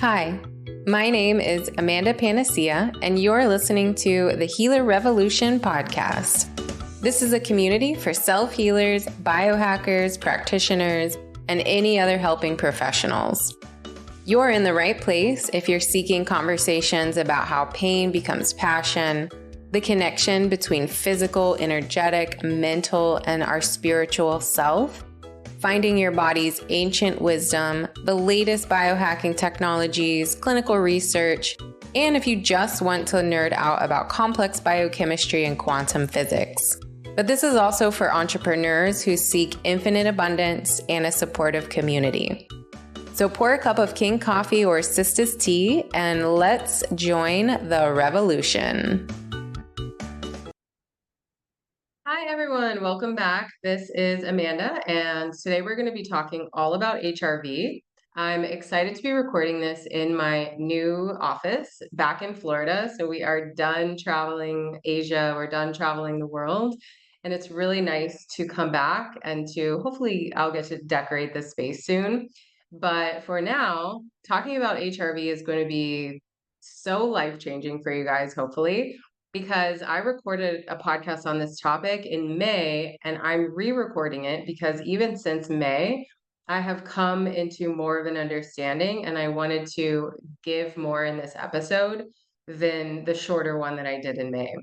Hi, my name is Amanda Panacea, and you're listening to the Healer Revolution podcast. This is a community for self-healers, biohackers, practitioners, and any other helping professionals. You're in the right place if you're seeking conversations about how pain becomes passion, the connection between physical, energetic, mental, and our spiritual self, finding your body's ancient wisdom, the latest biohacking technologies, clinical research, and if you just want to nerd out about complex biochemistry and quantum physics. But this is also for entrepreneurs who seek infinite abundance and a supportive community. So pour a cup of King coffee or Sisters tea and let's join the revolution. Hi everyone, welcome back. This is Amanda, and today we're going to be talking all about HRV. I'm excited to be recording this in my new office back in Florida. So we are done traveling Asia, we're done traveling the world, and it's really nice to come back and to hopefully I'll get to decorate this space soon. But for now, talking about HRV is going to be so life-changing for you guys, hopefully, because I recorded a podcast on this topic in May, and I'm re-recording it because even since May, I have come into more of an understanding, and I wanted to give more in this episode than the shorter one that I did in May.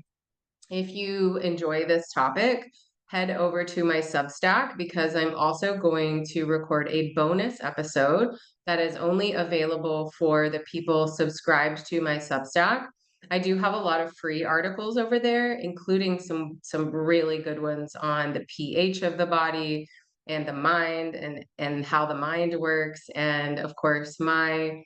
If you enjoy this topic, head over to my Substack because I'm also going to record a bonus episode that is only available for the people subscribed to my Substack. I do have a lot of free articles over there, including some really good ones on the pH of the body and the mind and how the mind works. And of course, my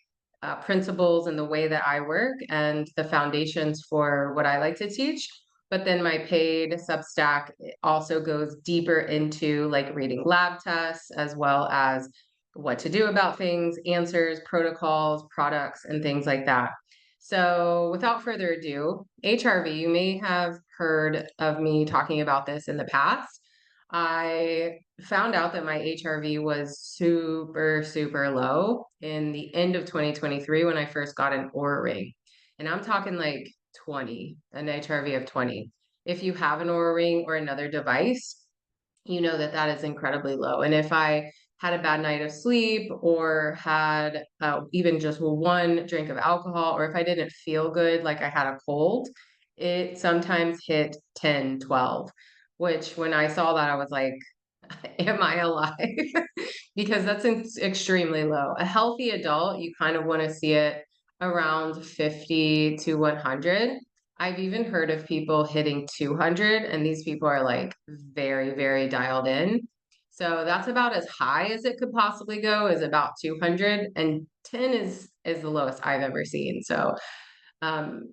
principles and the way that I work and the foundations for what I like to teach. But then my paid Substack also goes deeper into like reading lab tests as well as what to do about things, answers, protocols, products, and things like that. So without further ado, HRV, you may have heard of me talking about this in the past. I found out that my HRV was super, super low in the end of 2023 when I first got an Oura ring. And I'm talking like 20, an HRV of 20. If you have an Oura ring or another device, you know that that is incredibly low. And if I had a bad night of sleep or had even just one drink of alcohol, or if I didn't feel good, like I had a cold, it sometimes hit 10, 12, which when I saw that, I was like, am I alive? Because that's extremely low. A healthy adult, you kind of want to see it around 50 to 100. I've even heard of people hitting 200, and these people are like very, very dialed in. So that's about as high as it could possibly go, is about 200, and 10 is the lowest I've ever seen. So um,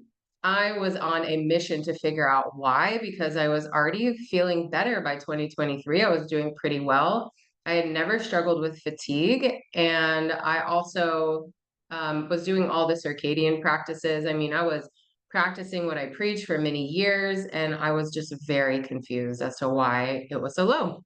I was on a mission to figure out why, because I was already feeling better by 2023. I was doing pretty well. I had never struggled with fatigue, and I also was doing all the circadian practices. I mean, I was practicing what I preach for many years, and I was just very confused as to why it was so low.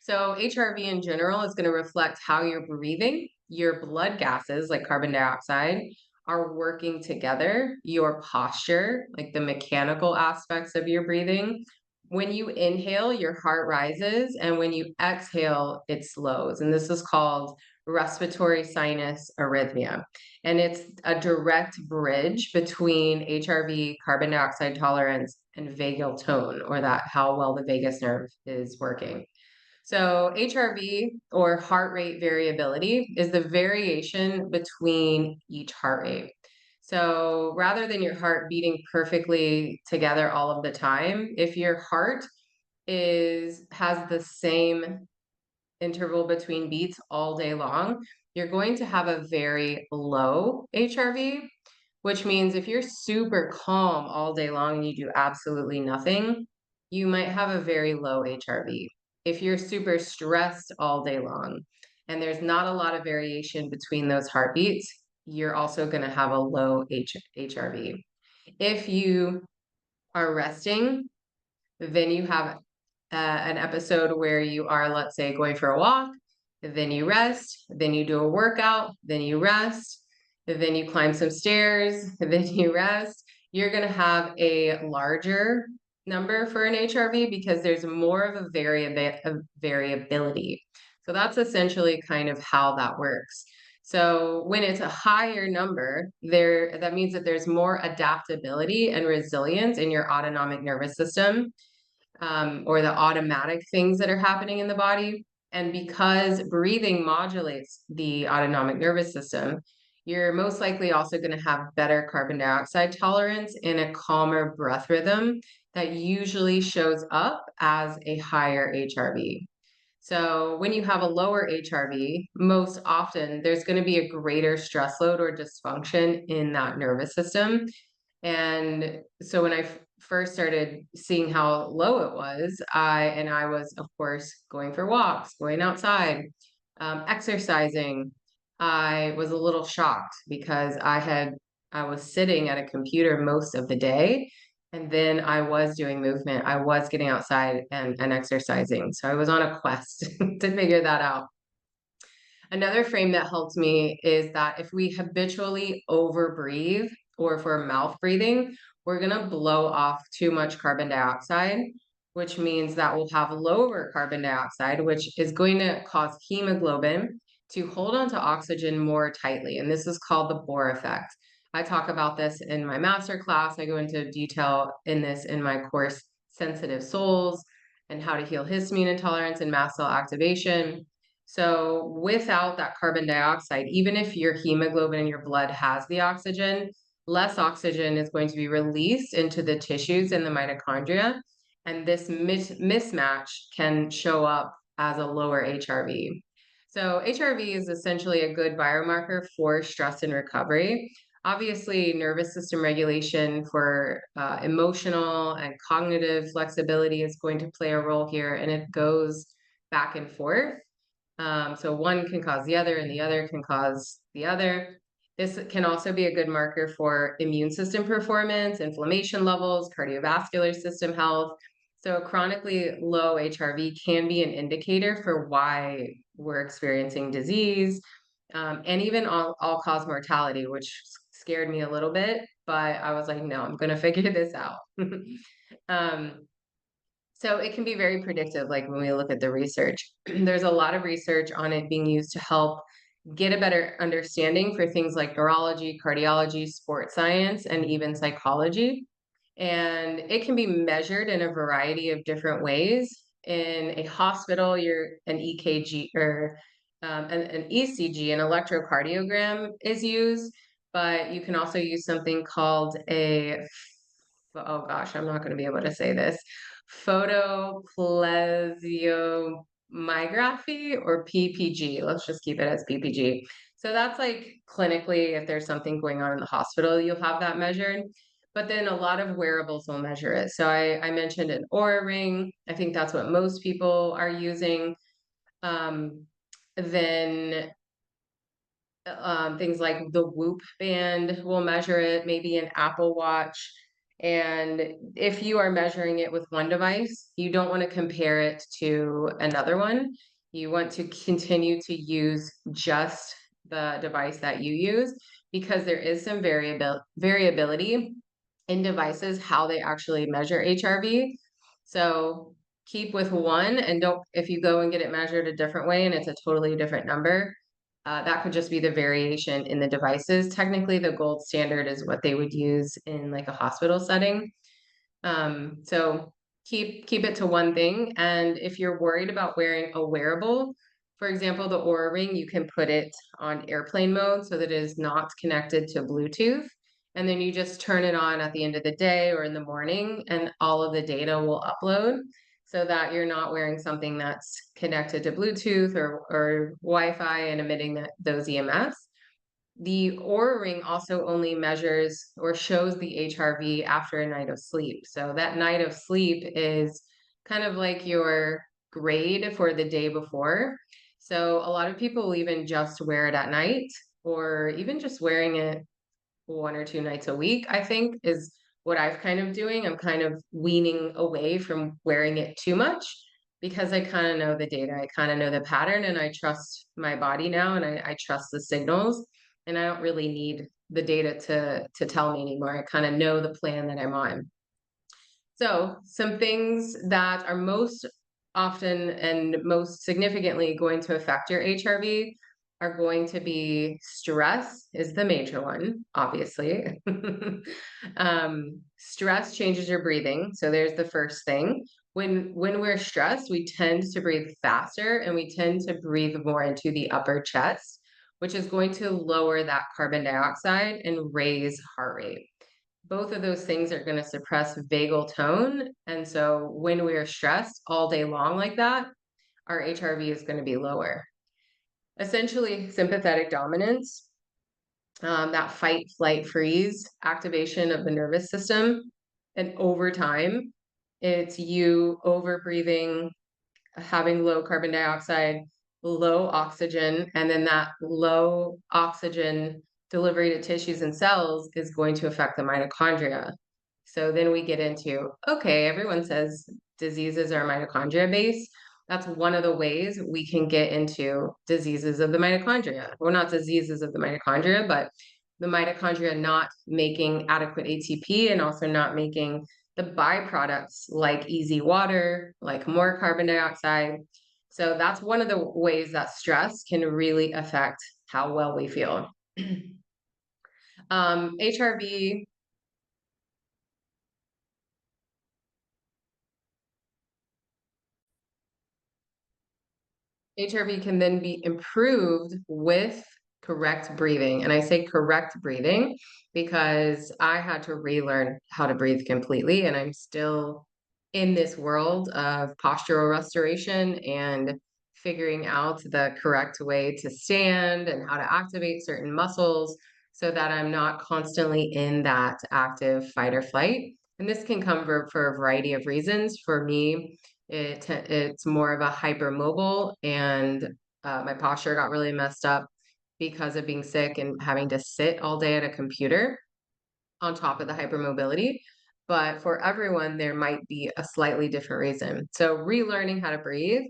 So HRV in general is going to reflect how you're breathing, your blood gases like carbon dioxide are working together, your posture, like the mechanical aspects of your breathing. When you inhale, your heart rises, and when you exhale, it slows. And this is called respiratory sinus arrhythmia. And it's a direct bridge between HRV, carbon dioxide tolerance, and vagal tone, or that how well the vagus nerve is working. So HRV, or heart rate variability, is the variation between each heart rate. So rather than your heart beating perfectly together all of the time, if your heart has the same interval between beats all day long, you're going to have a very low HRV, which means if you're super calm all day long and you do absolutely nothing, you might have a very low HRV. If you're super stressed all day long and there's not a lot of variation between those heartbeats, you're also going to have a low HRV. If you are resting, then you have an episode where you are, let's say, going for a walk, then you rest, then you do a workout, then you rest. then you climb some stairs, then you rest, you're going to have a larger number for an HRV because there's more of a variability. So that's essentially kind of how that works. So when it's a higher number, that means that there's more adaptability and resilience in your autonomic nervous system, or the automatic things that are happening in the body. And because breathing modulates the autonomic nervous system, you're most likely also going to have better carbon dioxide tolerance and a calmer breath rhythm that usually shows up as a higher HRV. So when you have a lower HRV, most often there's going to be a greater stress load or dysfunction in that nervous system. And so when I first started seeing how low it was, I was, of course, going for walks, going outside, exercising. I was a little shocked because I was sitting at a computer most of the day, and then I was doing movement. I was getting outside and exercising. So I was on a quest to figure that out. Another frame that helped me is that if we habitually overbreathe, or if we're mouth breathing, we're going to blow off too much carbon dioxide, which means that we'll have lower carbon dioxide, which is going to cause hemoglobin to hold on to oxygen more tightly. And this is called the Bohr effect. I talk about this in my master class. I go into detail in this in my course, Sensitive Souls, and how to heal histamine intolerance and mast cell activation. So without that carbon dioxide, even if your hemoglobin in your blood has the oxygen, less oxygen is going to be released into the tissues in the mitochondria. And this mismatch can show up as a lower HRV. So HRV is essentially a good biomarker for stress and recovery. Obviously, nervous system regulation for emotional and cognitive flexibility is going to play a role here, and it goes back and forth. So one can cause the other and the other can cause the other. This can also be a good marker for immune system performance, inflammation levels, cardiovascular system health. So chronically low HRV can be an indicator for why we're experiencing disease, and even all-cause mortality, which scared me a little bit, but I was like, no, I'm going to figure this out. um, so it can be very predictive, like when we look at the research. There's a lot of research on it being used to help get a better understanding for things like neurology, cardiology, sports science, and even psychology. And it can be measured in a variety of different ways. In a hospital, you're an EKG or an ECG, an electrocardiogram is used, but you can also use something called oh gosh, I'm not going to be able to say this, photoplesiomyography or PPG. Let's just keep it as PPG. So that's like clinically, if there's something going on in the hospital, you'll have that measured. But then a lot of wearables will measure it. So I mentioned an Oura ring. I think that's what most people are using. Then things like the Whoop band will measure it, maybe an Apple Watch. And if you are measuring it with one device, you don't want to compare it to another one. You want to continue to use just the device that you use, because there is some variability in devices, how they actually measure HRV. So keep with one, and don't, if you go and get it measured a different way and it's a totally different number, that could just be the variation in the devices. Technically, the gold standard is what they would use in like a hospital setting. So keep it to one thing. And if you're worried about wearing a wearable, for example, the Oura Ring, you can put it on airplane mode so that it is not connected to Bluetooth. And then you just turn it on at the end of the day or in the morning, and all of the data will upload, so that you're not wearing something that's connected to Bluetooth or Wi-Fi and emitting those EMFs. The Oura Ring also only measures or shows the HRV after a night of sleep. So that night of sleep is kind of like your grade for the day before. So a lot of people will even just wear it at night, or even just wearing it one or two nights a week, I think, is what I've kind of doing. I'm kind of weaning away from wearing it too much, because I kind of know the data, I kind of know the pattern, and I trust my body now, and I trust the signals. and I don't really need the data to tell me anymore. I kind of know the plan that I'm on. So some things that are most often and most significantly going to affect your HRV are going to be stress is the major one, obviously. Stress changes your breathing. So there's the first thing. When we're stressed, we tend to breathe faster and we tend to breathe more into the upper chest, which is going to lower that carbon dioxide and raise heart rate. Both of those things are going to suppress vagal tone. And so when we're stressed all day long like that, our HRV is going to be lower. Essentially, sympathetic dominance, that fight, flight, freeze activation of the nervous system. And over time, it's you over breathing, having low carbon dioxide, low oxygen, and then that low oxygen delivery to tissues and cells is going to affect the mitochondria. So then we get into, okay, everyone says diseases are mitochondria based. That's one of the ways we can get into diseases of the mitochondria. Well, not diseases of the mitochondria, but the mitochondria not making adequate ATP and also not making the byproducts like easy water, like more carbon dioxide. So that's one of the ways that stress can really affect how well we feel. HRV HRV can then be improved with correct breathing. And I say correct breathing because I had to relearn how to breathe completely. And I'm still in this world of postural restoration and figuring out the correct way to stand and how to activate certain muscles so that I'm not constantly in that active fight or flight. And this can come for a variety of reasons. For me, it's more of a hypermobile, and my posture got really messed up because of being sick and having to sit all day at a computer on top of the hypermobility. But for everyone, there might be a slightly different reason. So relearning how to breathe,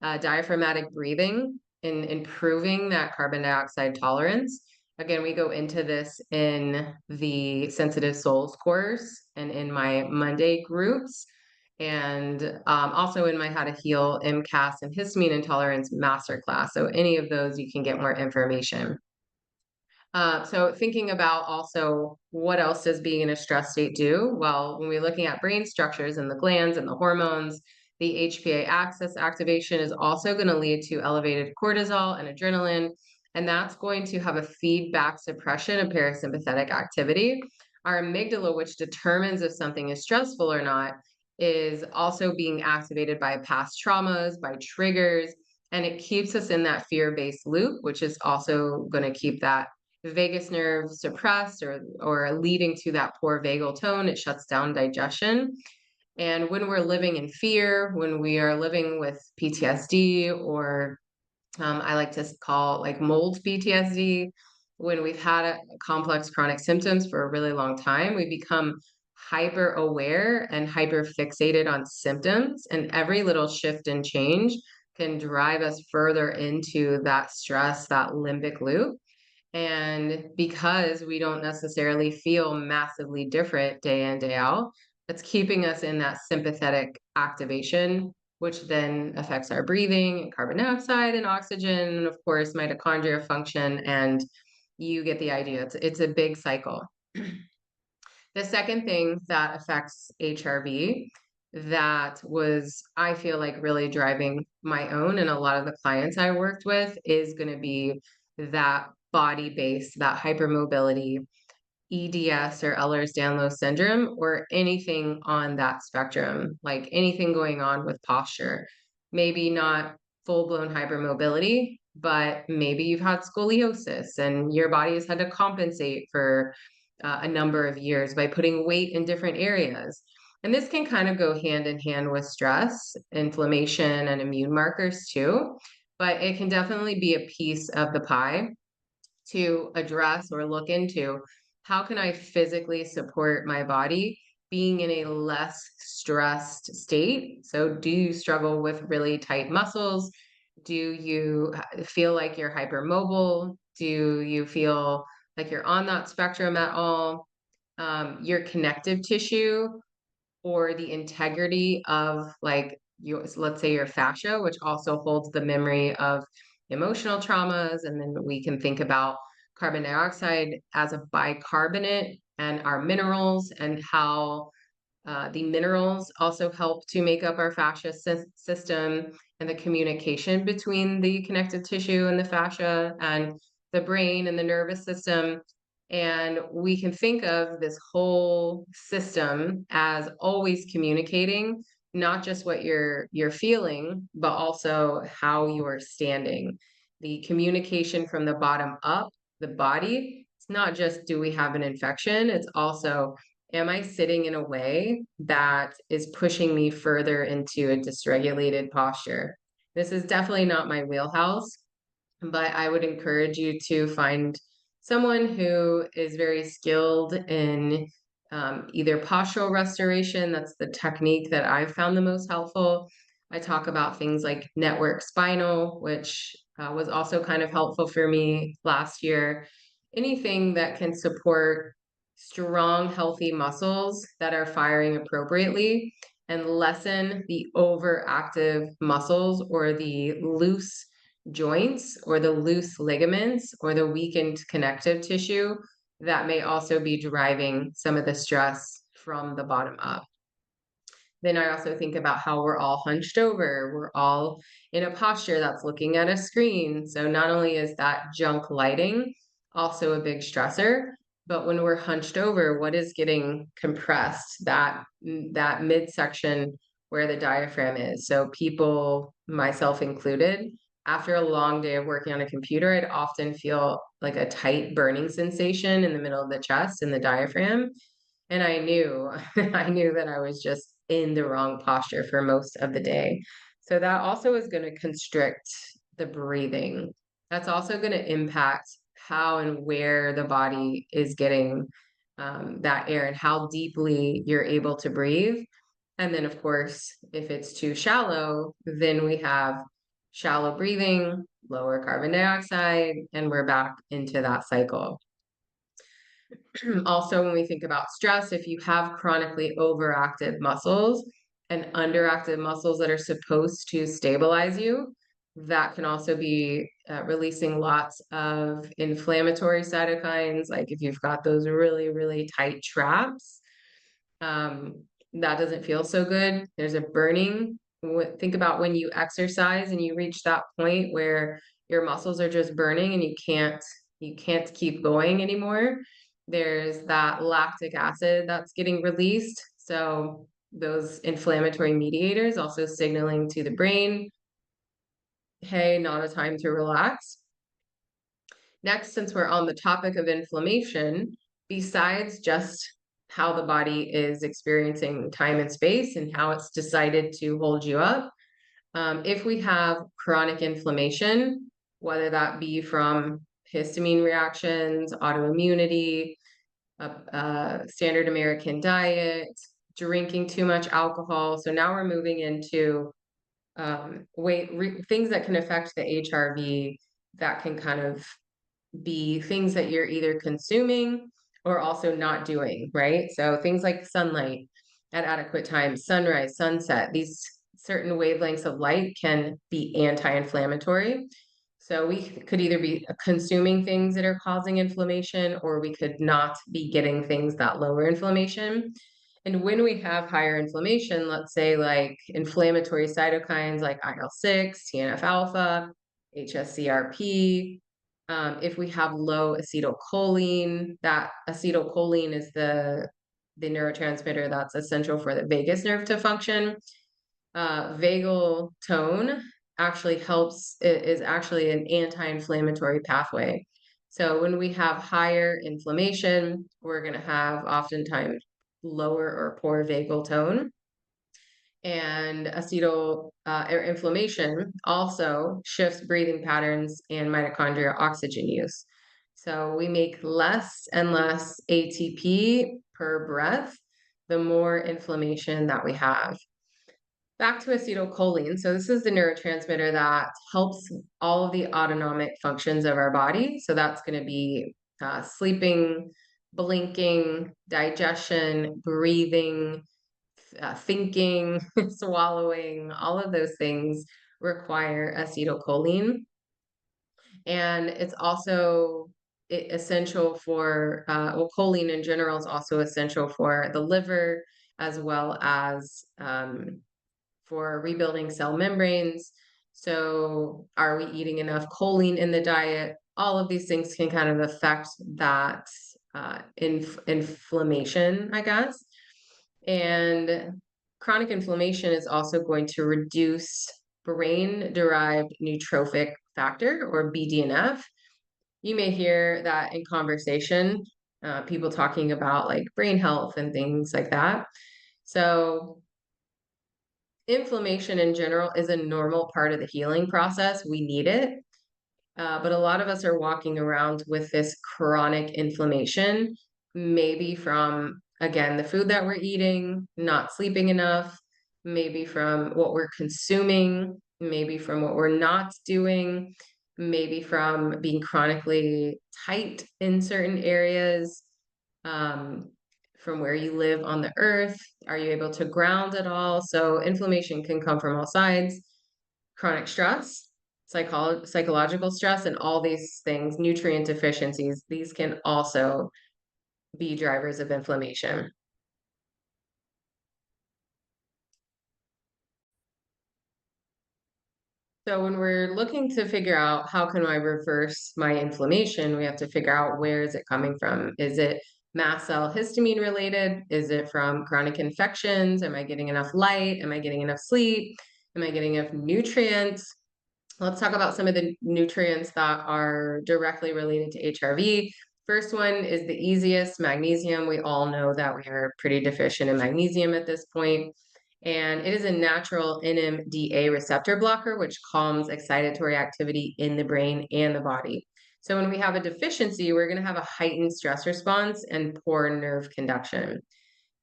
diaphragmatic breathing, in improving that carbon dioxide tolerance. Again, we go into this in the Sensitive Souls course and in my Monday groups, and also in my How to Heal MCAS and Histamine Intolerance Masterclass. So any of those, you can get more information. So thinking about also what else does being in a stress state do? Well, when we're looking at brain structures and the glands and the hormones, the HPA axis activation is also going to lead to elevated cortisol and adrenaline, and that's going to have a feedback suppression of parasympathetic activity. Our amygdala, which determines if something is stressful or not, is also being activated by past traumas, by triggers, and it keeps us in that fear-based loop, which is also going to keep that vagus nerve suppressed or leading to that poor vagal tone. It shuts down digestion. And when we're living in fear, when we are living with PTSD, or I like to call like mold PTSD, when we've had complex chronic symptoms for a really long time, we become hyper aware and hyper fixated on symptoms, and every little shift and change can drive us further into that stress, that limbic loop. And because we don't necessarily feel massively different day in, day out, it's keeping us in that sympathetic activation, which then affects our breathing and carbon dioxide and oxygen, and of course, mitochondria function. And you get the idea. It's a big cycle. The second thing that affects HRV that was, I feel like, really driving my own and a lot of the clients I worked with is going to be that body base, that hypermobility, EDS or Ehlers-Danlos syndrome, or anything on that spectrum, like anything going on with posture. Maybe not full-blown hypermobility, but maybe you've had scoliosis and your body has had to compensate for a number of years by putting weight in different areas. And this can kind of go hand in hand with stress, inflammation, and immune markers too. But it can definitely be a piece of the pie to address or look into. How can I physically support my body being in a less stressed state? So do you struggle with really tight muscles? Do you feel like you're hypermobile? Do you feel like you're on that spectrum at all? Your connective tissue or the integrity of like let's say your fascia, which also holds the memory of emotional traumas. And then we can think about carbon dioxide as a bicarbonate and our minerals and how the minerals also help to make up our fascia system and the communication between the connective tissue and the fascia and the brain and the nervous system. And we can think of this whole system as always communicating, not just what you're feeling, but also how you're standing. The communication from the bottom up, the body, it's not just do we have an infection, it's also am I sitting in a way that is pushing me further into a dysregulated posture? This is definitely not my wheelhouse, but I would encourage you to find someone who is very skilled in either postural restoration. That's the technique that I've found the most helpful. I talk about things like network spinal, which was also kind of helpful for me last year. Anything that can support strong, healthy muscles that are firing appropriately and lessen the overactive muscles or the loose joints or the loose ligaments or the weakened connective tissue that may also be driving some of the stress from the bottom up. Then I also think about how we're all hunched over. We're all in a posture that's looking at a screen. So not only is that junk lighting also a big stressor, but when we're hunched over, what is getting compressed? That midsection where the diaphragm is. So people, myself included, after a long day of working on a computer, I'd often feel like a tight burning sensation in the middle of the chest and the diaphragm. And I knew, I knew that I was just in the wrong posture for most of the day. So that also is going to constrict the breathing. That's also going to impact how and where the body is getting that air and how deeply you're able to breathe. And then, of course, if it's too shallow, then we have shallow breathing, lower carbon dioxide, and we're back into that cycle. Also, when we think about stress, if you have chronically overactive muscles and underactive muscles that are supposed to stabilize you, that can also be releasing lots of inflammatory cytokines. Like if you've got those really, really tight traps, that doesn't feel so good. There's a burning. Think about when you exercise and you reach that point where your muscles are just burning and you can't keep going anymore. There's that lactic acid that's getting released. So those inflammatory mediators also signaling to the brain, hey, not a time to relax. Next, since we're on the topic of inflammation, besides just how the body is experiencing time and space and how it's decided to hold you up, if we have chronic inflammation, whether that be from histamine reactions, autoimmunity, a standard American diet, drinking too much alcohol. So now we're moving into things that can affect the HRV that can kind of be things that you're either consuming or also not doing, right? So things like sunlight at adequate times, sunrise, sunset, these certain wavelengths of light can be anti-inflammatory. So we could either be consuming things that are causing inflammation, or we could not be getting things that lower inflammation. And when we have higher inflammation, let's say like inflammatory cytokines like IL-6, TNF alpha, HSCRP, if we have low acetylcholine, that acetylcholine is the neurotransmitter that's essential for the vagus nerve to function. Vagal tone actually is actually an anti-inflammatory pathway. So when we have higher inflammation, we're going to have oftentimes lower or poor vagal tone. And inflammation also shifts breathing patterns and mitochondria oxygen use. So we make less and less ATP per breath, the more inflammation that we have. Back to acetylcholine. So this is the neurotransmitter that helps all of the autonomic functions of our body. So that's going to be sleeping, blinking, digestion, breathing, thinking, swallowing, all of those things require acetylcholine. And it's also essential for, well, choline in general is also essential for the liver as well as for rebuilding cell membranes. So are we eating enough choline in the diet? All of these things can kind of affect that inflammation, I guess. And chronic inflammation is also going to reduce brain-derived neurotrophic factor, or BDNF. You may hear that in conversation, people talking about like brain health and things like that. So inflammation in general is a normal part of the healing process. We need it. But a lot of us are walking around with this chronic inflammation, maybe from, again, the food that we're eating, not sleeping enough, maybe from what we're consuming, maybe from what we're not doing, maybe from being chronically tight in certain areas, um, from where you live on the earth. Are you able to ground at all? So inflammation can come from all sides. Chronic stress, psychological stress, and all these things, nutrient deficiencies, these can also be drivers of inflammation. So when we're looking to figure out how can I reverse my inflammation, we have to figure out where is it coming from? Is it mast cell histamine related? Is it from chronic infections? Am I getting enough light? Am I getting enough sleep? Am I getting enough nutrients? Let's talk about some of the nutrients that are directly related to HRV. First one is the easiest, magnesium. We all know that we are pretty deficient in magnesium at this point. And it is a natural NMDA receptor blocker, which calms excitatory activity in the brain and the body. So when we have a deficiency, we're going to have a heightened stress response and poor nerve conduction.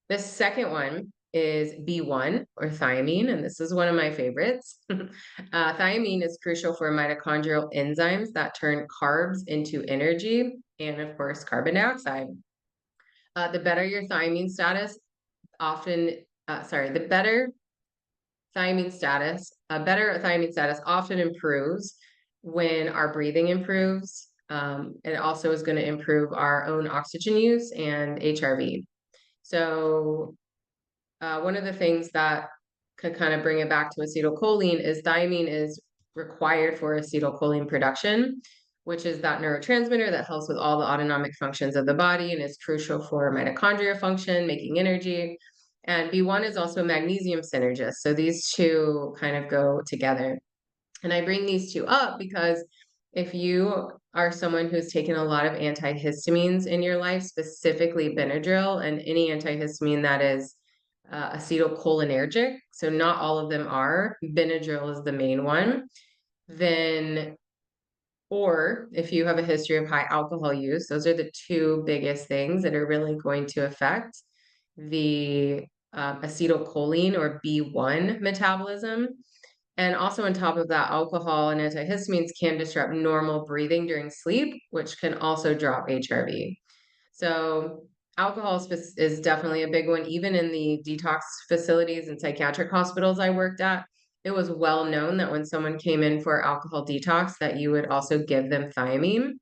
The second one is B1, or thiamine, and this is one of my favorites. Thiamine is crucial for mitochondrial enzymes that turn carbs into energy, and of course, carbon dioxide. The better your thiamine status, the better thiamine status often improves when our breathing improves. It also is going to improve our own oxygen use and HRV. So one of the things that could kind of bring it back to acetylcholine is thiamine is required for acetylcholine production, which is that neurotransmitter that helps with all the autonomic functions of the body and is crucial for mitochondria function, making energy. And B1 is also a magnesium synergist. So these two kind of go together. And I bring these two up because if you are someone who's taken a lot of antihistamines in your life, specifically Benadryl and any antihistamine that is acetylcholinergic, so not all of them are, Benadryl is the main one, then, or if you have a history of high alcohol use, those are the two biggest things that are really going to affect the acetylcholine or B1 metabolism. And also on top of that, alcohol and antihistamines can disrupt normal breathing during sleep, which can also drop HRV. So alcohol is definitely a big one. Even in the detox facilities and psychiatric hospitals I worked at, it was well known that when someone came in for alcohol detox, that you would also give them thiamine,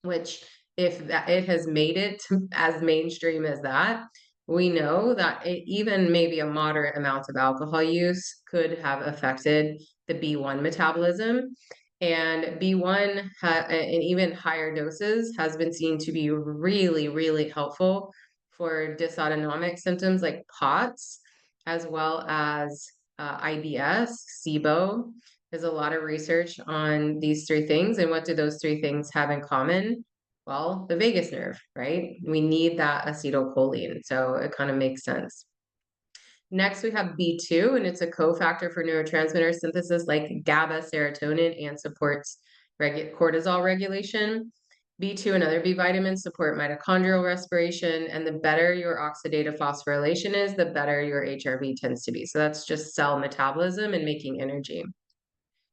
which if that, it has made it as mainstream as that, we know that even maybe a moderate amount of alcohol use could have affected the B1 metabolism. And B1 in even higher doses has been seen to be really, really helpful for dysautonomic symptoms like POTS, as well as IBS, SIBO. There's a lot of research on these three things. And what do those three things have in common? Well, the vagus nerve, right? We need that acetylcholine. So it kind of makes sense. Next, we have B2, and it's a cofactor for neurotransmitter synthesis like GABA, serotonin, and supports cortisol regulation. B2 and other B vitamins support mitochondrial respiration, and the better your oxidative phosphorylation is, the better your HRV tends to be. So that's just cell metabolism and making energy.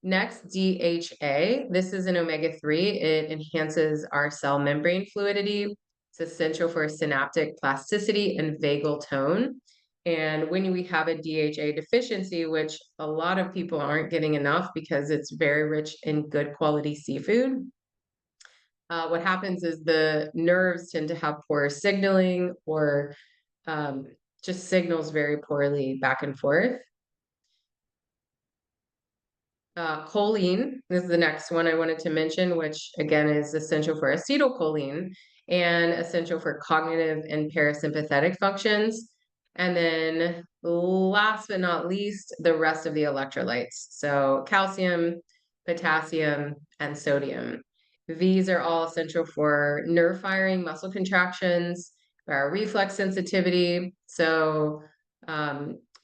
Next, DHA. This is an omega-3. It enhances our cell membrane fluidity. It's essential for synaptic plasticity and vagal tone. And when we have a DHA deficiency, which a lot of people aren't getting enough because it's very rich in good quality seafood, what happens is the nerves tend to have poor signaling or just signals very poorly back and forth. Choline is the next one I wanted to mention, which again is essential for acetylcholine and essential for cognitive and parasympathetic functions. And then last but not least, the rest of the electrolytes. So calcium, potassium, and sodium. These are all essential for nerve firing, muscle contractions, reflex sensitivity. So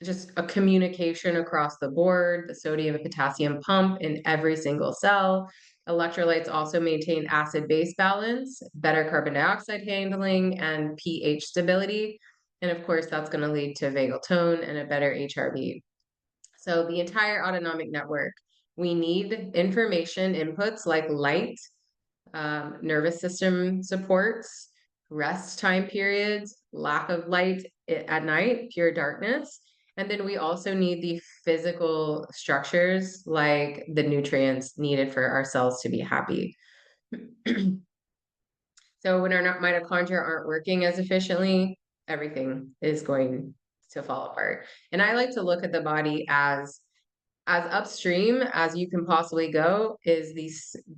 just a communication across the board, the sodium and potassium pump in every single cell. Electrolytes also maintain acid-base balance, better carbon dioxide handling, and pH stability. And of course, that's going to lead to vagal tone and a better HRV. So the entire autonomic network, we need information inputs like light, nervous system supports, rest time periods, lack of light at night, pure darkness. And then we also need the physical structures like the nutrients needed for our cells to be happy. So when our mitochondria aren't working as efficiently, everything is going to fall apart. And I like to look at the body as upstream as you can possibly go is the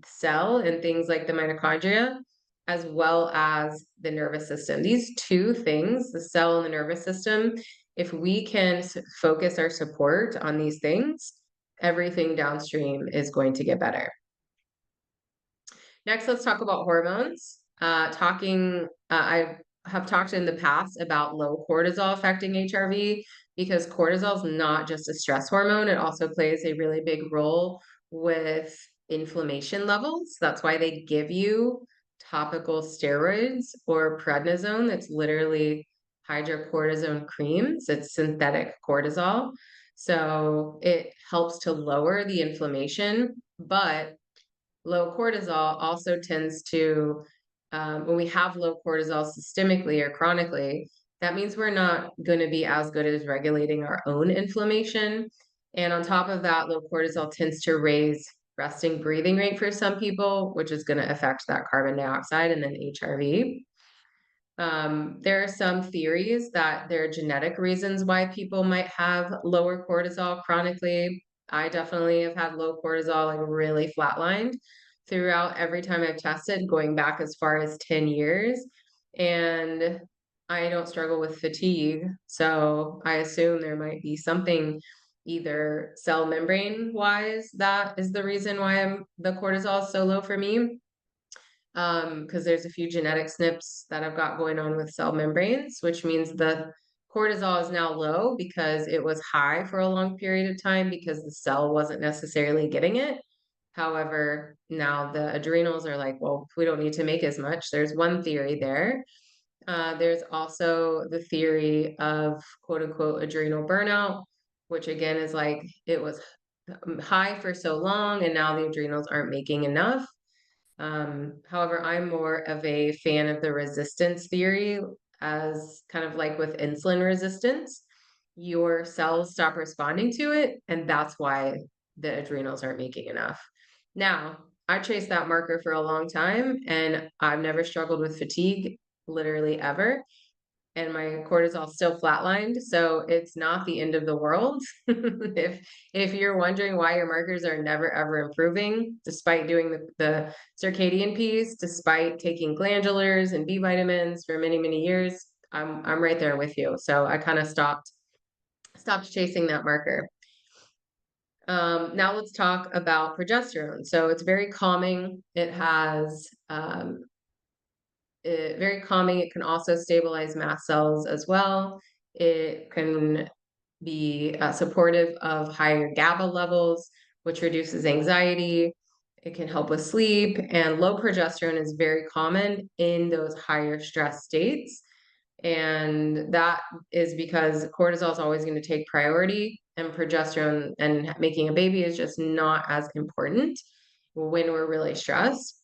cell and things like the mitochondria, as well as the nervous system. These two things, the cell and the nervous system, if we can focus our support on these things, everything downstream is going to get better. Next, let's talk about hormones. I have talked in the past about low cortisol affecting HRV because cortisol is not just a stress hormone. It also plays a really big role with inflammation levels. That's why they give you topical steroids or prednisone. That's literally hydrocortisone creams. It's synthetic cortisol. So it helps to lower the inflammation, but low cortisol also tends to, when we have low cortisol systemically or chronically, that means we're not going to be as good as regulating our own inflammation. And on top of that, low cortisol tends to raise resting breathing rate for some people, which is going to affect that carbon dioxide and then HRV. There are some theories that there are genetic reasons why people might have lower cortisol chronically. I definitely have had low cortisol, like really flatlined throughout every time I've tested, going back as far as 10 years. And I don't struggle with fatigue. So I assume there might be something either cell membrane wise that is the reason why the cortisol is so low for me. Because there's a few genetic SNPs that I've got going on with cell membranes, which means the cortisol is now low because it was high for a long period of time because the cell wasn't necessarily getting it. However, now the adrenals are like, well, we don't need to make as much. There's one theory there. There's also the theory of quote unquote adrenal burnout, which again is like it was high for so long and now the adrenals aren't making enough. However, I'm more of a fan of the resistance theory, as kind of like with insulin resistance, your cells stop responding to it, and that's why the adrenals aren't making enough. Now, I chased that marker for a long time, and I've never struggled with fatigue, literally ever. And my cortisol still flatlined, so it's not the end of the world. If you're wondering why your markers are never ever improving, despite doing the circadian piece, despite taking glandulars and B vitamins for many, many years, I'm right there with you. So I kind of stopped chasing that marker. Now let's talk about progesterone. So it's very calming. It has very calming. It can also stabilize mast cells as well. It can be supportive of higher GABA levels, which reduces anxiety. It can help with sleep, and low progesterone is very common in those higher stress states. And that is because cortisol is always going to take priority, and progesterone and making a baby is just not as important when we're really stressed.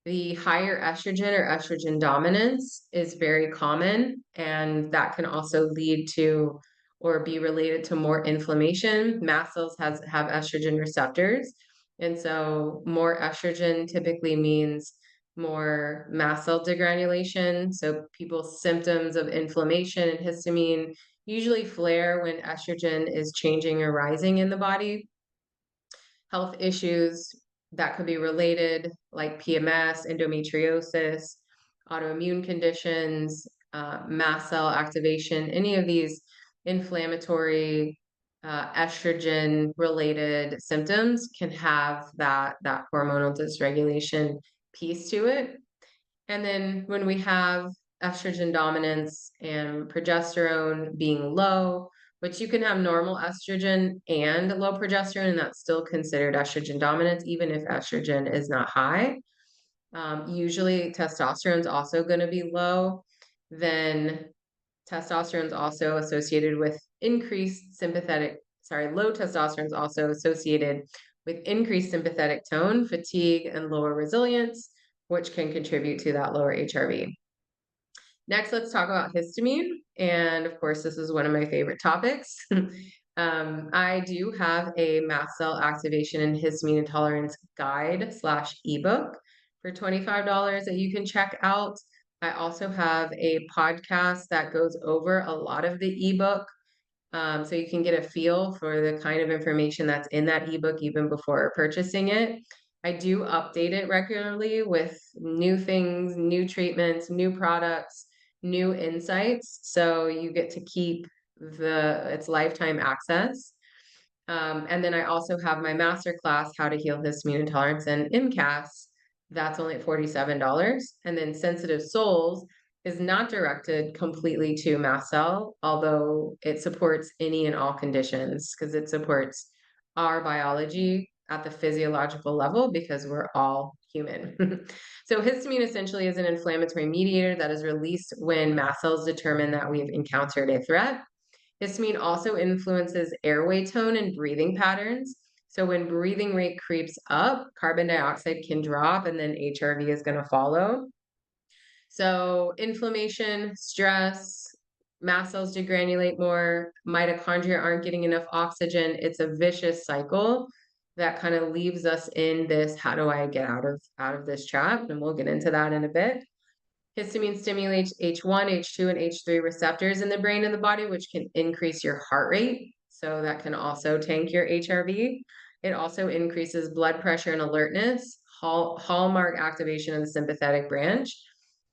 The higher estrogen or estrogen dominance is very common, and that can also lead to or be related to more inflammation. Mast cells have estrogen receptors, and so more estrogen typically means more mast cell degranulation. So people's symptoms of inflammation and histamine usually flare when estrogen is changing or rising in the body. Health issues that could be related, like PMS, endometriosis, autoimmune conditions, mast cell activation, any of these inflammatory estrogen related symptoms can have that hormonal dysregulation piece to it. And then when we have estrogen dominance and progesterone being low, which you can have normal estrogen and low progesterone, and that's still considered estrogen dominance, even if estrogen is not high. Usually testosterone is also going to be low. Then testosterone is also associated with low testosterone is also associated with increased sympathetic tone, fatigue, and lower resilience, which can contribute to that lower HRV. Next, let's talk about histamine. And of course, this is one of my favorite topics. I do have a mast cell activation and histamine intolerance guide / ebook for $25 that you can check out. I also have a podcast that goes over a lot of the ebook. So you can get a feel for the kind of information that's in that ebook even before purchasing it. I do update it regularly with new things, new treatments, new products, new insights. So you get to keep its lifetime access. And then I also have my masterclass, How to Heal Histamine Intolerance and MCAS. That's only at $47. And then Sensitive Souls is not directed completely to mast cell, although it supports any and all conditions because it supports our biology at the physiological level because we're all human. So histamine essentially is an inflammatory mediator that is released when mast cells determine that we've encountered a threat. Histamine also influences airway tone and breathing patterns. So when breathing rate creeps up, carbon dioxide can drop and then HRV is going to follow. So inflammation, stress, mast cells degranulate more, mitochondria aren't getting enough oxygen. It's a vicious cycle that kind of leaves us in this, how do I get out of this trap? And we'll get into that in a bit. Histamine stimulates H1, H2, and H3 receptors in the brain and the body, which can increase your heart rate. So that can also tank your HRV. It also increases blood pressure and alertness, hallmark activation of the sympathetic branch.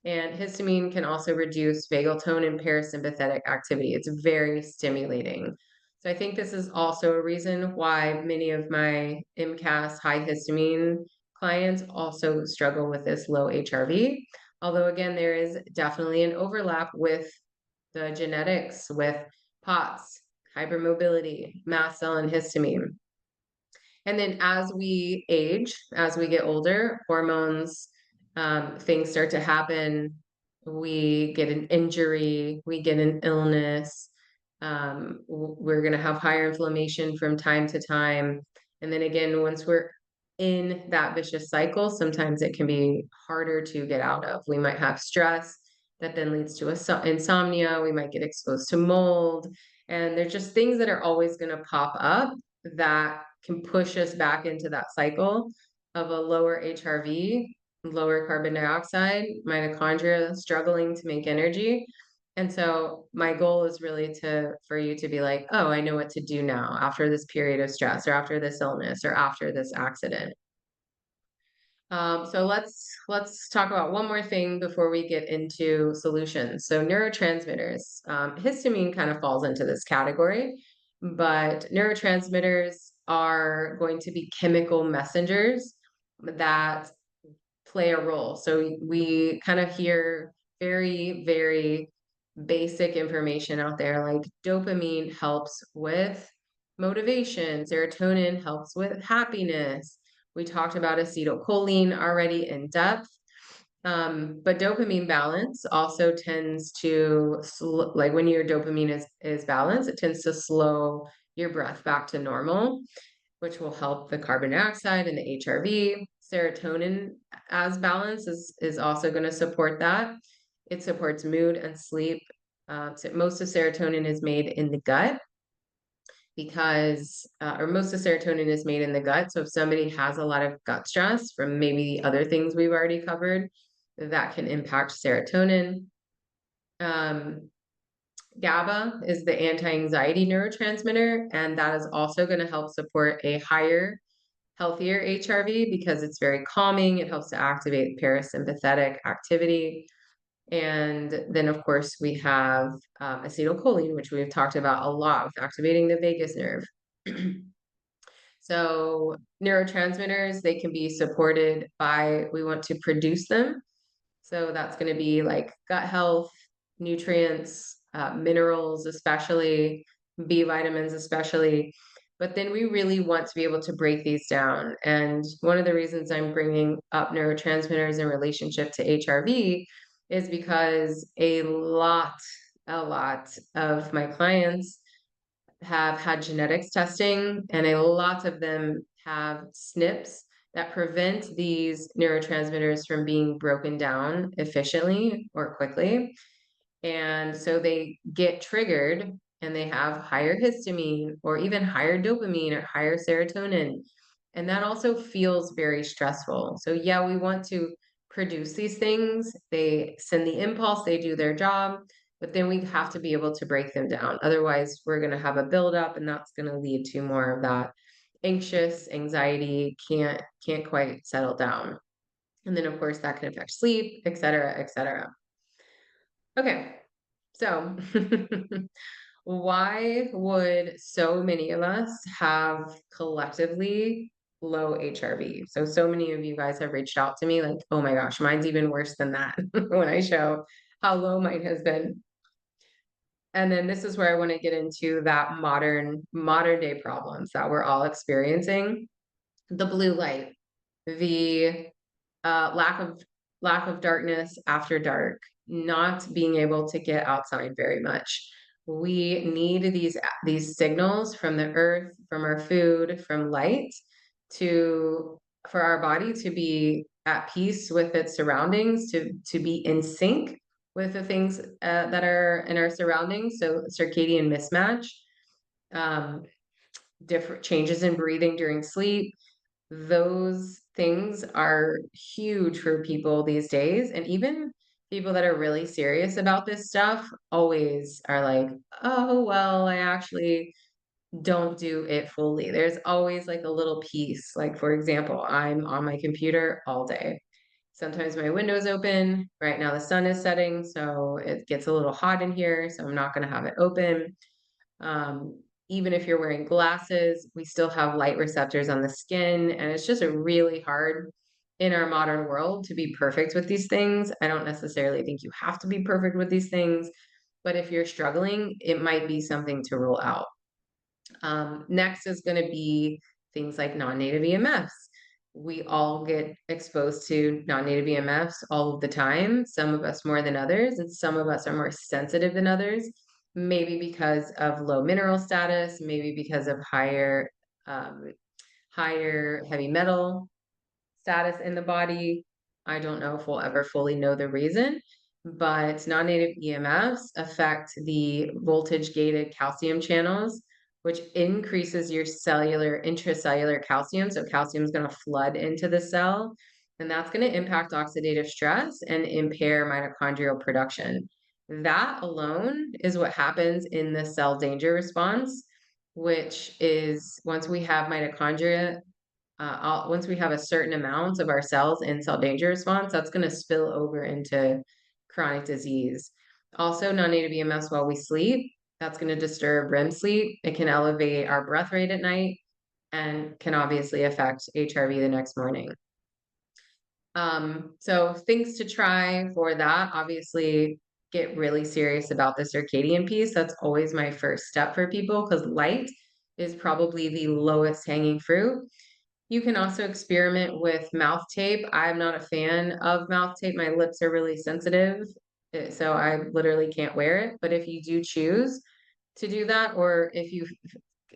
And histamine can also reduce vagal tone and parasympathetic activity. It's very stimulating. So I think this is also a reason why many of my MCAS high histamine clients also struggle with this low HRV. Although again, there is definitely an overlap with the genetics with POTS, hypermobility, mast cell, and histamine. And then as we age, as we get older, hormones, things start to happen. We get an injury, we get an illness. We're going to have higher inflammation from time to time. And then again, once we're in that vicious cycle, sometimes it can be harder to get out of. We might have stress that then leads to insomnia. We might get exposed to mold. And there's just things that are always going to pop up that can push us back into that cycle of a lower HRV, lower carbon dioxide, mitochondria struggling to make energy. And so my goal is really for you to be like, oh, I know what to do now after this period of stress or after this illness or after this accident. So let's talk about one more thing before we get into solutions. So neurotransmitters, histamine kind of falls into this category, but neurotransmitters are going to be chemical messengers that play a role. So we kind of hear very, very basic information out there, like dopamine helps with motivation, serotonin helps with happiness. We talked about acetylcholine already in depth. But dopamine balance also tends to, like when your dopamine is balanced, it tends to slow your breath back to normal, which will help the carbon dioxide and the HRV. Serotonin as balance is also going to support that. It supports mood and sleep. So most of serotonin is made in the gut because, or most of serotonin is made in the gut. So if somebody has a lot of gut stress from maybe the other things we've already covered, that can impact serotonin. GABA is the anti-anxiety neurotransmitter, and that is also going to help support a higher, healthier HRV because it's very calming. It helps to activate parasympathetic activity. And then, of course, we have acetylcholine, which we've talked about a lot with activating the vagus nerve. So neurotransmitters, they can be supported by, we want to produce them. So that's going to be like gut health, nutrients, minerals, especially B vitamins, especially. But then we really want to be able to break these down. And one of the reasons I'm bringing up neurotransmitters in relationship to HRV is because a lot of my clients have had genetics testing, and a lot of them have SNPs that prevent these neurotransmitters from being broken down efficiently or quickly. And so they get triggered and they have higher histamine or even higher dopamine or higher serotonin. And that also feels very stressful. So, yeah, we want to produce these things. They send the impulse, they do their job, but then we have to be able to break them down. Otherwise, we're going to have a buildup, and that's going to lead to more of that anxious anxiety, can't quite settle down. And then, of course, that can affect sleep, et cetera, et cetera. Okay, so why would so many of us have collectively low HRV? So many of you guys have reached out to me like, oh my gosh, mine's even worse than that when I show how low mine has been. And then this is where I want to get into that modern day problems that we're all experiencing. The blue light, the lack of darkness after dark, not being able to get outside very much. We need these signals from the earth, from our food, from light to for our body to be at peace with its surroundings, to be in sync with the things that are in our surroundings. So circadian mismatch, um, different changes in breathing during sleep, those things are huge for people these days. And even people that are really serious about this stuff always are like, oh, well, I actually don't do it fully. There's always like a little piece. Like, for example, I'm on my computer all day. Sometimes my window's open. Right now, the sun is setting, so it gets a little hot in here. So I'm not going to have it open. Um, Even if you're wearing glasses, we still have light receptors on the skin, and it's just a really hard in our modern world to be perfect with these things. I don't necessarily think you have to be perfect with these things, but if you're struggling, it might be something to rule out. Next is going to be things like non-native EMFs. We all get exposed to non-native EMFs all of the time, some of us more than others, and some of us are more sensitive than others, maybe because of low mineral status, maybe because of um, higher heavy metal status in the body. I don't know if we'll ever fully know the reason, but non-native EMFs affect the voltage-gated calcium channels, which increases your intracellular calcium. So calcium is going to flood into the cell, and that's going to impact oxidative stress and impair mitochondrial production. That alone is what happens in the cell danger response, which is once we have mitochondria once we have a certain amount of our cells in cell danger response, that's going to spill over into chronic disease. Also, non-native EMFs while we sleep, that's going to disturb REM sleep. It can elevate our breath rate at night and can obviously affect HRV the next morning. So things to try for that, obviously get really serious about the circadian piece. That's always my first step for people because light is probably the lowest hanging fruit. You can also experiment with mouth tape. I'm not a fan of mouth tape. My lips are really sensitive, so I literally can't wear it. But if you do choose to do that, or if you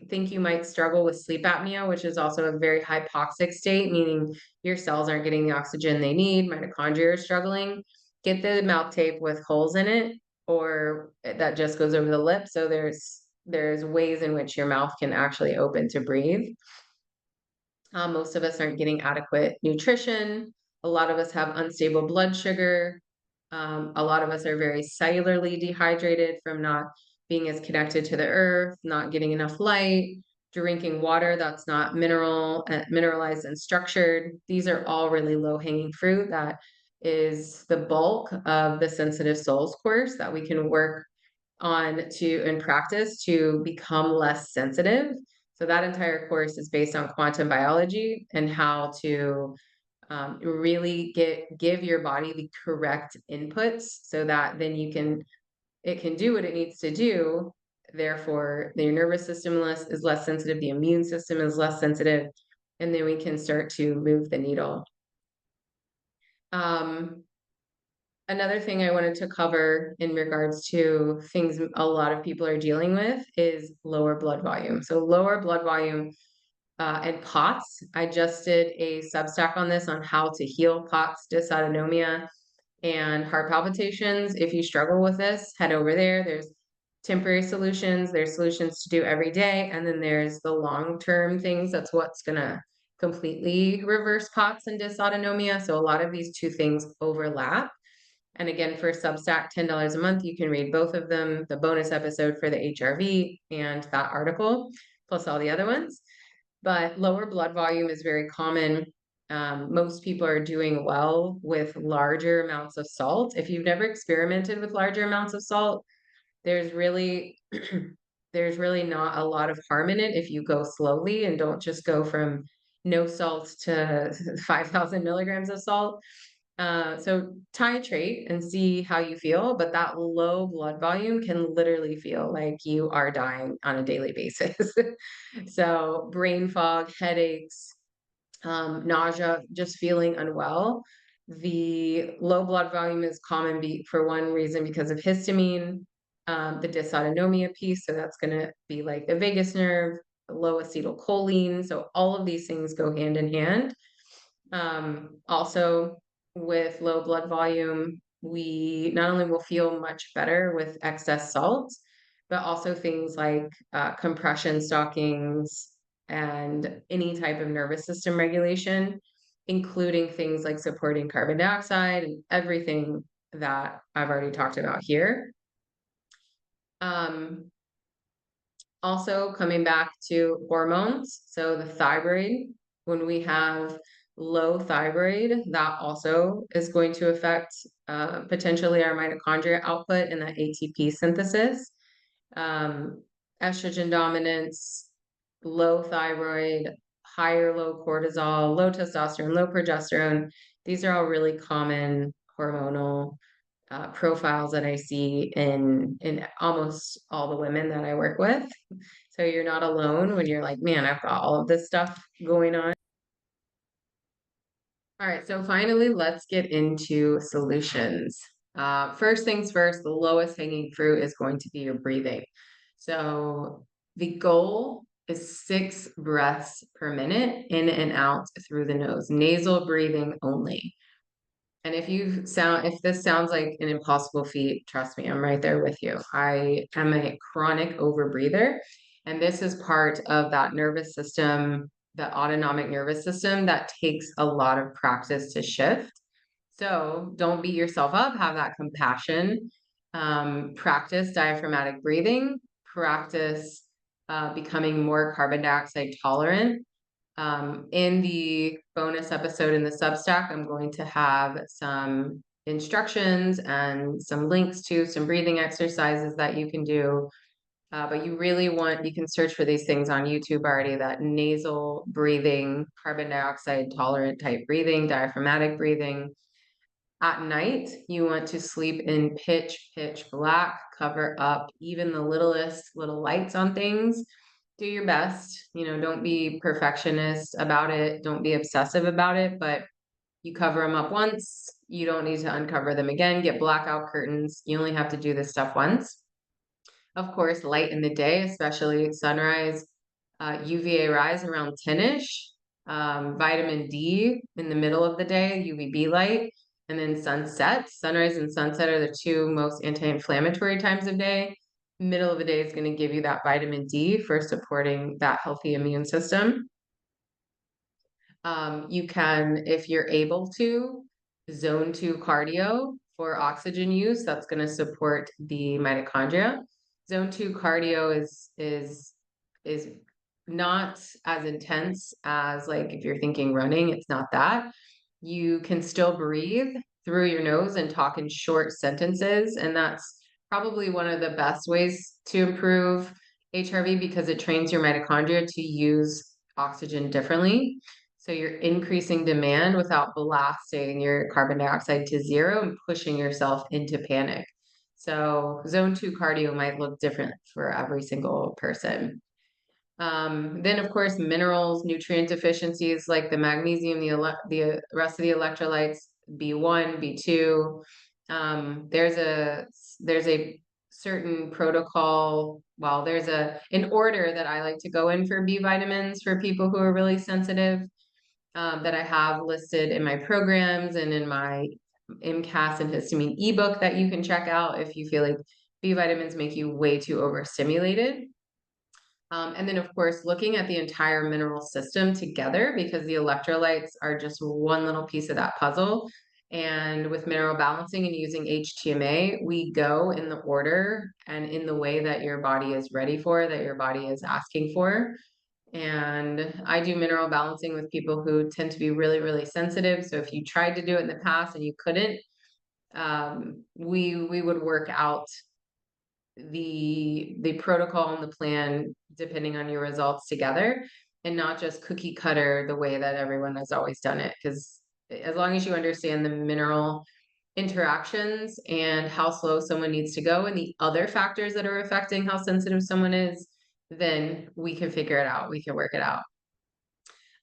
think you might struggle with sleep apnea, which is also a very hypoxic state, meaning your cells aren't getting the oxygen they need, mitochondria are struggling, get the mouth tape with holes in it, or that just goes over the lip. So there's ways in which your mouth can actually open to breathe. Most of us aren't getting adequate nutrition. A lot of us have unstable blood sugar. A lot of us are very cellularly dehydrated from not being as connected to the earth, not getting enough light, drinking water that's not mineralized and structured. These are all really low-hanging fruit. That is the bulk of the Sensitive Souls course that we can work on to in practice to become less sensitive. So that entire course is based on quantum biology and how to really give your body the correct inputs so that then it can do what it needs to do. Therefore, your nervous system is less sensitive, the immune system is less sensitive, and then we can start to move the needle. Another thing I wanted to cover in regards to things a lot of people are dealing with is lower blood volume. So lower blood volume and POTS. I just did a Substack on this on how to heal POTS, dysautonomia, and heart palpitations. If you struggle with this, head over there. There's temporary solutions, there's solutions to do every day, and then there's the long-term things. That's what's gonna completely reverse POTS and dysautonomia. So a lot of these two things overlap. And again, for Substack, $10 a month, you can read both of them, the bonus episode for the HRV and that article, plus all the other ones. But lower blood volume is very common. Most people are doing well with larger amounts of salt. If you've never experimented with larger amounts of salt, there's really there's really not a lot of harm in it if you go slowly and don't just go from no salt to 5,000 milligrams of salt. So titrate and see how you feel, but that low blood volume can literally feel like you are dying on a daily basis. So brain fog, headaches, nausea, just feeling unwell. The low blood volume is common for one reason because of histamine, the dysautonomia piece. So that's going to be like the vagus nerve, low acetylcholine. So all of these things go hand in hand. Also, with low blood volume, we not only will feel much better with excess salt, but also things like compression stockings and any type of nervous system regulation, including things like supporting carbon dioxide and everything that I've already talked about here. Also coming back to hormones, so the thyroid, when we have low thyroid, that also is going to affect potentially our mitochondria output and that ATP synthesis. Estrogen dominance, low thyroid, higher low cortisol, low testosterone, low progesterone. These are all really common hormonal profiles that I see in almost all the women that I work with. So you're not alone when you're like, man, I've got all of this stuff going on. All right, so finally, let's get into solutions. First things first, the lowest hanging fruit is going to be your breathing. So the goal is 6 breaths per minute in and out through the nose, nasal breathing only. And if this sounds like an impossible feat, trust me, I'm right there with you. I am a chronic overbreather, and this is part of that nervous system, the autonomic nervous system that takes a lot of practice to shift. So don't beat yourself up, have that compassion. Practice diaphragmatic breathing, practice becoming more carbon dioxide tolerant. In the bonus episode in the Substack, I'm going to have some instructions and some links to some breathing exercises that you can do. But you can search for these things on YouTube already, that nasal breathing, carbon dioxide tolerant type breathing, diaphragmatic breathing. At night, you want to sleep in pitch black, cover up even the littlest little lights on things. do your best. Don't be perfectionist about it. Don't be obsessive about it, but you cover them up once. You don't need to uncover them again. Get blackout curtains. You only have to do this stuff once. Of course, light in the day, especially sunrise, UVA rise around 10-ish, vitamin D in the middle of the day, UVB light, and then sunset. Sunrise and sunset are the two most anti-inflammatory times of day. Middle of the day is going to give you that vitamin D for supporting that healthy immune system. You can, if you're able to, zone 2 cardio for oxygen use. That's going to support the mitochondria. Zone 2 cardio is not as intense as, like, if you're thinking running, it's not that. You can still breathe through your nose and talk in short sentences, and that's probably one of the best ways to improve HRV because it trains your mitochondria to use oxygen differently. So you're increasing demand without blasting your carbon dioxide to zero and pushing yourself into panic. So zone 2 cardio might look different for every single person. Then, of course, minerals, nutrient deficiencies like the magnesium, the rest of the electrolytes, B1, B2. There's a certain protocol. Well, there's an order that I like to go in for B vitamins for people who are really sensitive, that I have listed in my programs and in my MCAS and histamine ebook that you can check out if you feel like B vitamins make you way too overstimulated. And then, of course, looking at the entire mineral system together, because the electrolytes are just one little piece of that puzzle. And with mineral balancing and using HTMA, we go in the order and in the way that your body is ready for, that your body is asking for. And I do mineral balancing with people who tend to be really, really sensitive. So if you tried to do it in the past and you couldn't, we would work out the protocol and the plan depending on your results together, and not just cookie cutter the way that everyone has always done it. Because as long as you understand the mineral interactions and how slow someone needs to go and the other factors that are affecting how sensitive someone is, then we can figure it out. We can work it out.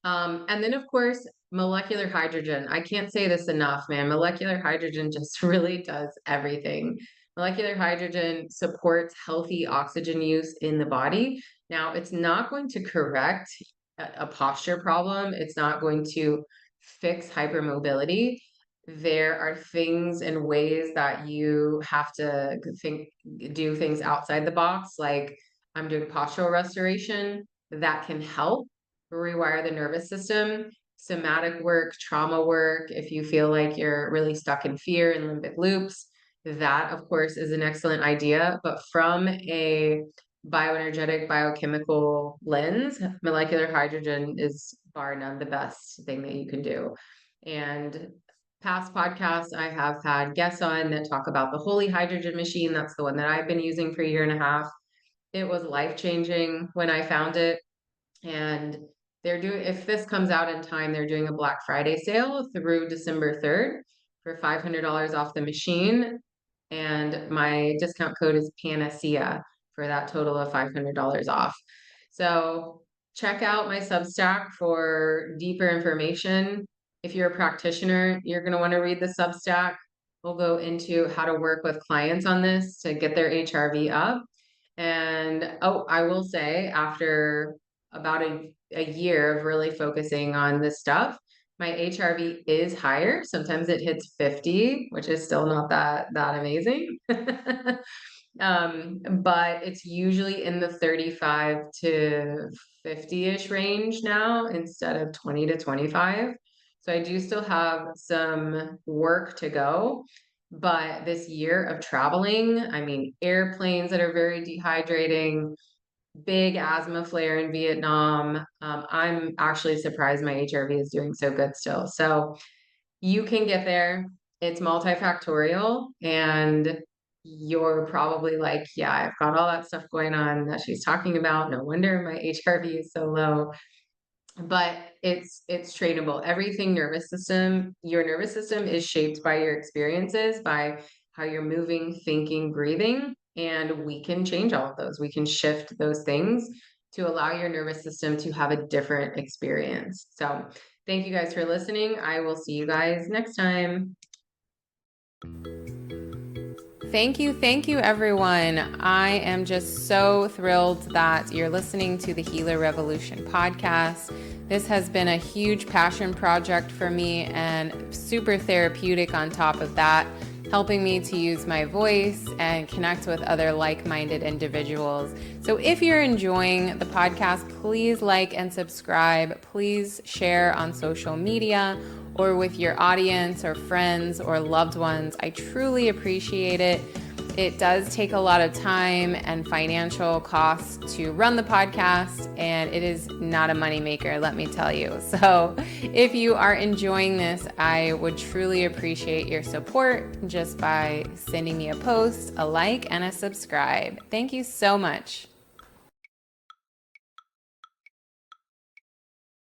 And then, of course, molecular hydrogen. I can't say this enough, man. Molecular hydrogen just really does everything. Molecular hydrogen supports healthy oxygen use in the body. Now, it's not going to correct a posture problem. It's not going to fix hypermobility. There are things and ways that you have to do things outside the box, like I'm doing postural restoration that can help rewire the nervous system, somatic work, trauma work. If you feel like you're really stuck in fear and limbic loops, that, of course, is an excellent idea. But from a bioenergetic, biochemical lens, molecular hydrogen is bar none the best thing that you can do. And past podcasts, I have had guests on that talk about the Holy Hydrogen Machine. That's the one that I've been using for a year and a half. It was life-changing when I found it. And if this comes out in time, they're doing a Black Friday sale through December 3rd for $500 off the machine. And my discount code is Panacea for that total of $500 off. So check out my Substack for deeper information. If you're a practitioner, you're going to want to read the Substack. We'll go into how to work with clients on this to get their HRV up. And I will say, after about a year of really focusing on this stuff, my HRV is higher. Sometimes it hits 50, which is still not that amazing. But it's usually in the 35 to 50-ish range now instead of 20 to 25. So I do still have some work to go. But this year of traveling, I mean, airplanes that are very dehydrating, big asthma flare in Vietnam. I'm actually surprised my HRV is doing so good still. So you can get there. It's multifactorial, and you're probably like, yeah, I've got all that stuff going on that she's talking about. No wonder my HRV is so low. But it's trainable. Your nervous system is shaped by your experiences, by how you're moving, thinking, breathing, and we can change all of those. We can shift those things to allow your nervous system to have a different experience. So thank you guys for listening. I will see you guys next time. Thank you, everyone. I am just so thrilled that you're listening to the Healer Revolution podcast. This has been a huge passion project for me and super therapeutic on top of that, helping me to use my voice and connect with other like-minded individuals. So if you're enjoying the podcast, please like and subscribe. Please share on social media or with your audience or friends or loved ones. I truly appreciate it. It does take a lot of time and financial costs to run the podcast, and it is not a moneymaker, let me tell you. So if you are enjoying this, I would truly appreciate your support just by sending me a post, a like, and a subscribe. Thank you so much.